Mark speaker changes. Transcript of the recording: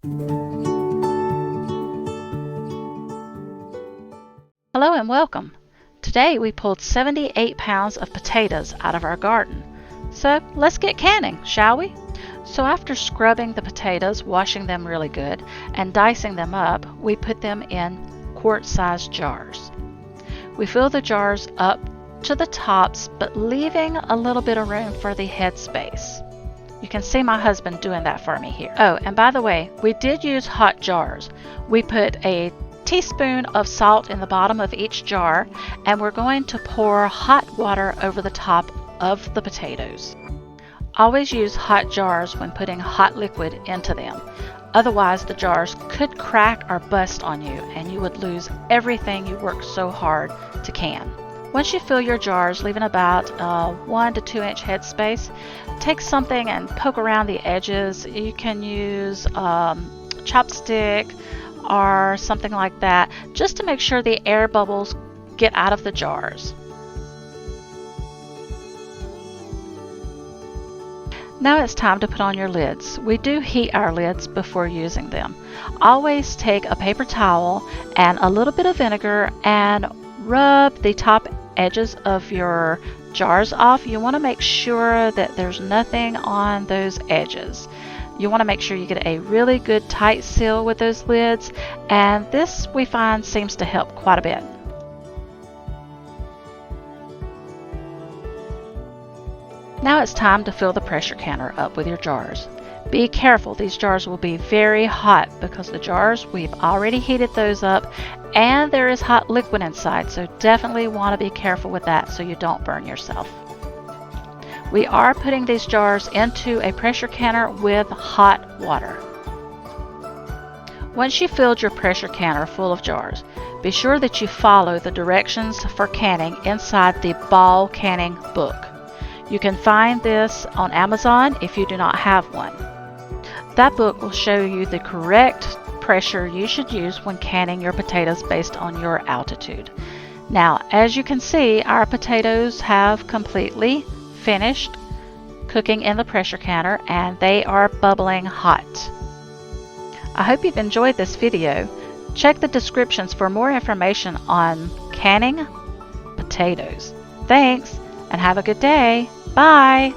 Speaker 1: Hello and welcome. Today we pulled 78 pounds of potatoes out of our garden. So let's get canning, shall we? So after scrubbing the potatoes, washing them really good, and dicing them up, we put them in quart-sized jars. We fill the jars up to the tops, but leaving a little bit of room for the head space. You can see my husband doing that for me here. Oh, and by the way, we did use hot jars. We put a teaspoon of salt in the bottom of each jar, and we're going to pour hot water over the top of the potatoes. Always use hot jars when putting hot liquid into them. Otherwise, the jars could crack or bust on you, and you would lose everything you worked so hard to can. Once you fill your jars, leaving about 1 to 2 inch headspace, take something and poke around the edges. You can use chopstick or something like that, just to make sure the air bubbles get out of the jars. Now it's time to put on your lids. We do heat our lids before using them. Always take a paper towel and a little bit of vinegar and rub the top edges of your jars off. You want to make sure that there's nothing on those edges. You want to make sure you get a really good tight seal with those lids, and this we find seems to help quite a bit. Now it's time to fill the pressure canner up with your jars. Be careful, these jars will be very hot because the jars, we've already heated those up and there is hot liquid inside, so definitely want to be careful with that so you don't burn yourself. We are putting these jars into a pressure canner with hot water. Once you've filled your pressure canner full of jars, be sure that you follow the directions for canning inside the Ball Canning book. You can find this on Amazon if you do not have one. That book will show you the correct pressure you should use when canning your potatoes based on your altitude. Now, as you can see, our potatoes have completely finished cooking in the pressure canner and they are bubbling hot. I hope you've enjoyed this video. Check the descriptions for more information on canning potatoes. Thanks and have a good day. Bye!